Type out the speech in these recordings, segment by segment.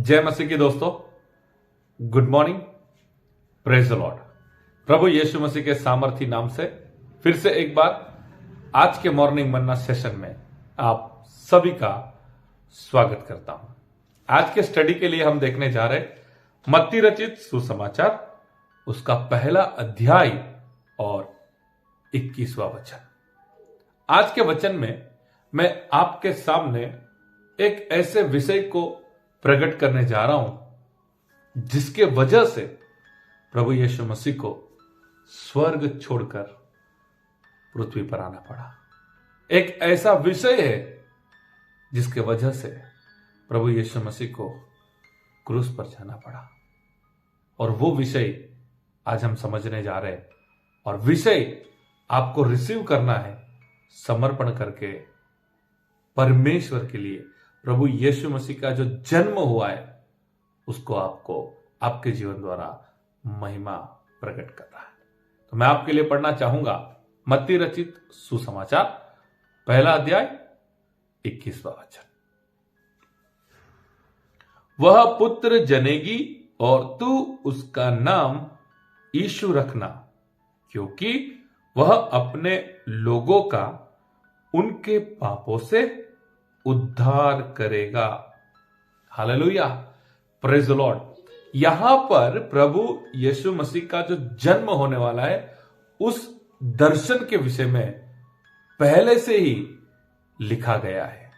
जय मसीह की दोस्तों, good morning, praise the Lord. प्रभु यीशु मसीह के सामर्थी नाम से फिर से एक बार आज के मॉर्निंग मन्ना सेशन में आप सभी का स्वागत करता हूं। आज के स्टडी के लिए हम देखने जा रहे मत्ती रचित सुसमाचार, उसका पहला अध्याय और 21वां वचन। आज के वचन में मैं आपके सामने एक ऐसे विषय को प्रकट करने जा रहा हूं जिसके वजह से प्रभु यीशु मसीह को स्वर्ग छोड़कर पृथ्वी पर आना पड़ा। एक ऐसा विषय है जिसके वजह से प्रभु यीशु मसीह को क्रूस पर जाना पड़ा, और वो विषय आज हम समझने जा रहे हैं। और विषय आपको रिसीव करना है समर्पण करके परमेश्वर के लिए। प्रभु यीशु मसीह का जो जन्म हुआ है उसको आपको आपके जीवन द्वारा महिमा प्रकट कर रहा है। तो मैं आपके लिए पढ़ना चाहूंगा मत्ती रचित सुसमाचार पहला अध्याय 21वां वचन। वह पुत्र जनेगी और तू उसका नाम यीशु रखना, क्योंकि वह अपने लोगों का उनके पापों से उद्धार करेगा। Hallelujah, praise the Lord. यहां पर प्रभु यीशु मसीह का जो जन्म होने वाला है उस दर्शन के विषय में पहले से ही लिखा गया है।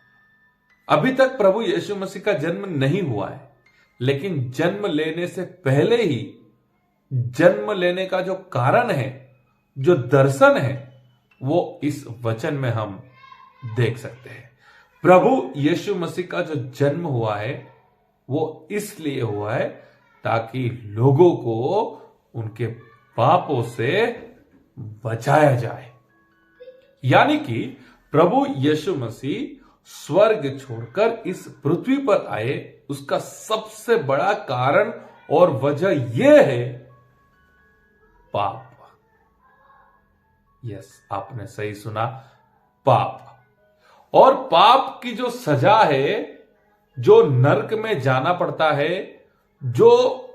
अभी तक प्रभु यीशु मसीह का जन्म नहीं हुआ है, लेकिन जन्म लेने से पहले ही जन्म लेने का जो कारण है, जो दर्शन है, वो इस वचन में हम देख सकते हैं। प्रभु यीशु मसीह का जो जन्म हुआ है वो इसलिए हुआ है ताकि लोगों को उनके पापों से बचाया जाए। यानी कि प्रभु यीशु मसीह स्वर्ग छोड़कर इस पृथ्वी पर आए, उसका सबसे बड़ा कारण और वजह यह है पाप। यस, आपने सही सुना, पाप। और पाप की जो सजा है, जो नरक में जाना पड़ता है, जो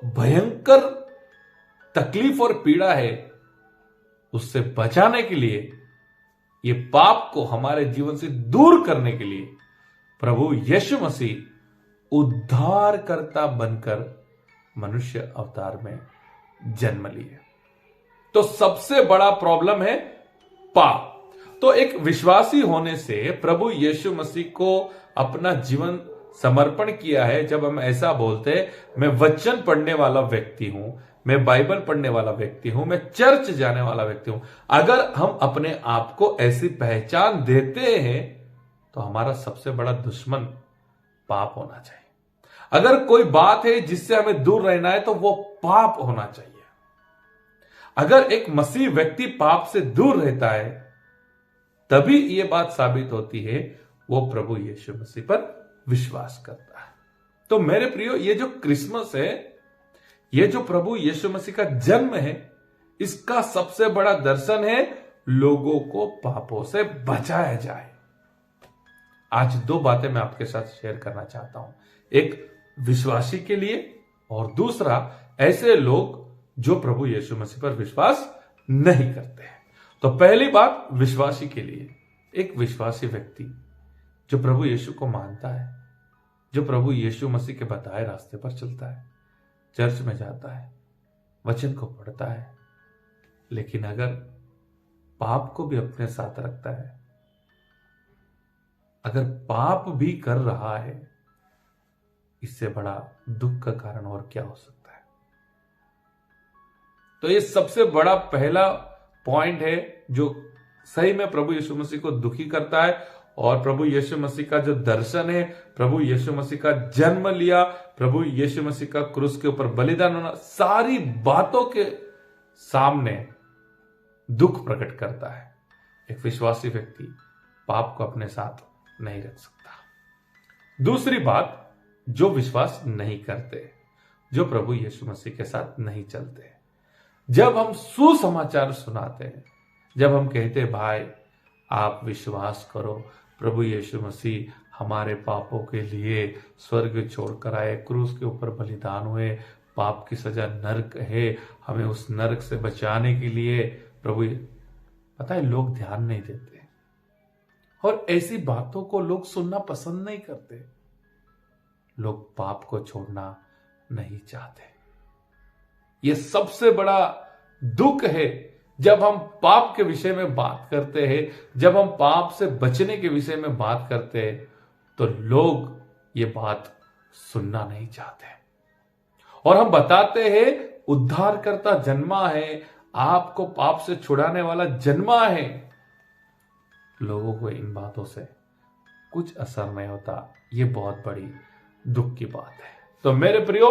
भयंकर तकलीफ और पीड़ा है, उससे बचाने के लिए, ये पाप को हमारे जीवन से दूर करने के लिए प्रभु यीशु मसीह उद्धारकर्ता बनकर मनुष्य अवतार में जन्म लिए। तो सबसे बड़ा प्रॉब्लम है पाप। तो एक विश्वासी होने से प्रभु यीशु मसीह को अपना जीवन समर्पण किया है। जब हम ऐसा बोलते हैं, मैं वचन पढ़ने वाला व्यक्ति हूं, मैं बाइबल पढ़ने वाला व्यक्ति हूं, मैं चर्च जाने वाला व्यक्ति हूं, अगर हम अपने आप को ऐसी पहचान देते हैं तो हमारा सबसे बड़ा दुश्मन पाप होना चाहिए। अगर कोई बात है जिससे हमें दूर रहना है तो वो पाप होना चाहिए। अगर एक मसीह व्यक्ति पाप से दूर रहता है तभी यह बात साबित होती है वो प्रभु यीशु मसीह पर विश्वास करता है। तो मेरे प्रियो, ये जो क्रिसमस है, ये जो प्रभु यीशु मसीह का जन्म है, इसका सबसे बड़ा दर्शन है लोगों को पापों से बचाया जाए। आज दो बातें मैं आपके साथ शेयर करना चाहता हूं, एक विश्वासी के लिए और दूसरा ऐसे लोग जो प्रभु यीशु मसीह पर विश्वास नहीं करते हैं। तो पहली बात विश्वासी के लिए, एक विश्वासी व्यक्ति जो प्रभु यीशु को मानता है, जो प्रभु यीशु मसीह के बताए रास्ते पर चलता है, चर्च में जाता है, वचन को पढ़ता है, लेकिन अगर पाप को भी अपने साथ रखता है, अगर पाप भी कर रहा है, इससे बड़ा दुख का कारण और क्या हो सकता है। तो ये सबसे बड़ा पहला पॉइंट है जो सही में प्रभु यीशु मसीह को दुखी करता है। और प्रभु यीशु मसीह का जो दर्शन है, प्रभु यीशु मसीह का जन्म लिया, प्रभु यीशु मसीह का क्रूस के ऊपर बलिदान होना, सारी बातों के सामने दुख प्रकट करता है। एक विश्वासी व्यक्ति पाप को अपने साथ नहीं रख सकता। दूसरी बात, जो विश्वास नहीं करते, जो प्रभु यीशु मसीह के साथ नहीं चलते, जब हम सुसमाचार सुनाते हैं, जब हम कहते हैं भाई आप विश्वास करो, प्रभु यीशु मसीह हमारे पापों के लिए स्वर्ग छोड़कर आए, क्रूस के ऊपर बलिदान हुए। पाप की सजा नरक है, हमें उस नरक से बचाने के लिए प्रभु, पता है लोग ध्यान नहीं देते और ऐसी बातों को लोग सुनना पसंद नहीं करते। लोग पाप को छोड़ना नहीं चाहते। यह सबसे बड़ा दुख है। जब हम पाप के विषय में बात करते हैं, जब हम पाप से बचने के विषय में बात करते हैं, तो लोग ये बात सुनना नहीं चाहते। और हम बताते हैं उद्धारकर्ता जन्मा है, आपको पाप से छुड़ाने वाला जन्मा है। लोगों को इन बातों से कुछ असर नहीं होता। ये बहुत बड़ी दुख की बात है। तो मेरे प्रियो,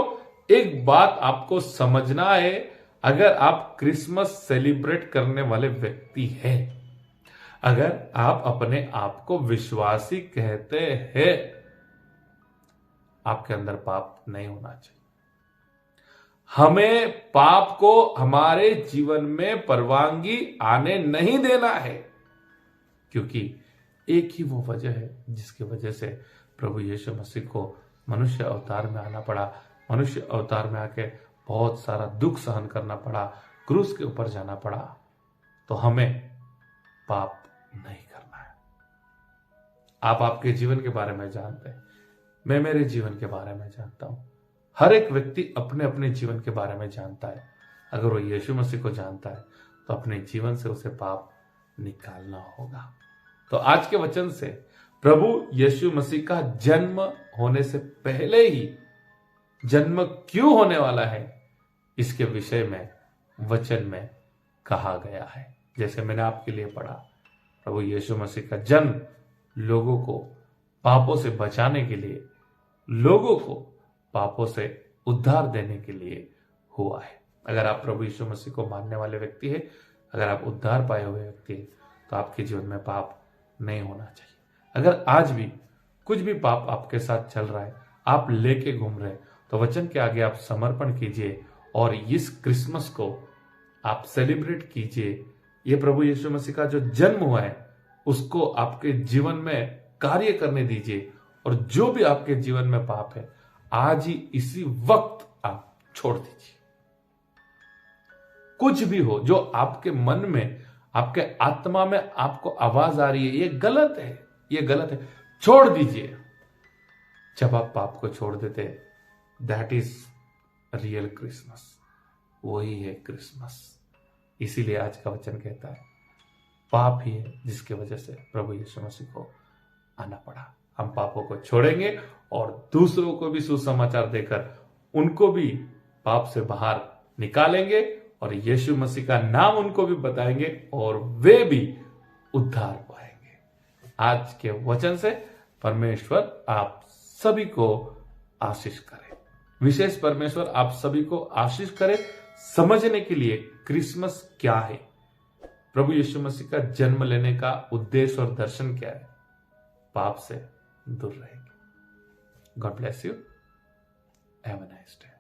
एक बात आपको समझना है, अगर आप क्रिसमस सेलिब्रेट करने वाले व्यक्ति हैं, अगर आप अपने आप को विश्वासी कहते हैं, आपके अंदर पाप नहीं होना चाहिए। हमें पाप को हमारे जीवन में परवानगी आने नहीं देना है, क्योंकि एक ही वो वजह है जिसकी वजह से प्रभु यीशु मसीह को मनुष्य अवतार में आना पड़ा। मनुष्य अवतार में आके बहुत सारा दुख सहन करना पड़ा, क्रूस के ऊपर जाना पड़ा। तो हमें पाप नहीं करना है। आप आपके जीवन के बारे में जानते हैं, मैं मेरे जीवन के बारे में जानता हूं। हर एक व्यक्ति अपने अपने जीवन के बारे में जानता है। अगर वो यीशु मसीह को जानता है तो अपने जीवन से उसे पाप निकालना होगा। तो आज के वचन से प्रभु यीशु मसीह का जन्म होने से पहले ही जन्म क्यों होने वाला है, इसके विषय में वचन में कहा गया है। जैसे मैंने आपके लिए पढ़ा, प्रभु यीशु मसीह का जन्म लोगों को पापों से बचाने के लिए, लोगों को पापों से उद्धार देने के लिए हुआ है। अगर आप प्रभु यीशु मसीह को मानने वाले व्यक्ति हैं, अगर आप उद्धार पाए हुए व्यक्ति हैं, तो आपके जीवन में पाप नहीं होना चाहिए। अगर आज भी कुछ भी पाप आपके साथ चल रहा है, आप लेके घूम रहे हैं, तो वचन के आगे आप समर्पण कीजिए और इस क्रिसमस को आप सेलिब्रेट कीजिए। ये प्रभु यीशु मसीह का जो जन्म हुआ है, उसको आपके जीवन में कार्य करने दीजिए। और जो भी आपके जीवन में पाप है, आज ही इसी वक्त आप छोड़ दीजिए। कुछ भी हो जो आपके मन में, आपके आत्मा में आपको आवाज आ रही है, ये गलत है, ये गलत है, छोड़ दीजिए। जब आप पाप को छोड़ देते, दैट इज रियल क्रिसमस। वही है क्रिसमस। इसीलिए आज का वचन कहता है, पाप ही है जिसकी वजह से प्रभु यीशु मसीह को आना पड़ा। हम पापों को छोड़ेंगे और दूसरों को भी सुसमाचार देकर उनको भी पाप से बाहर निकालेंगे और यीशु मसीह का नाम उनको भी बताएंगे और वे भी उद्धार पाएंगे। आज के वचन से परमेश्वर आप सभी को आशीष करे। विशेष परमेश्वर आप सभी को आशीष करे समझने के लिए क्रिसमस क्या है, प्रभु यीशु मसीह का जन्म लेने का उद्देश्य और दर्शन क्या है। पाप से दूर रहेंगे। God bless you. Have a nice day.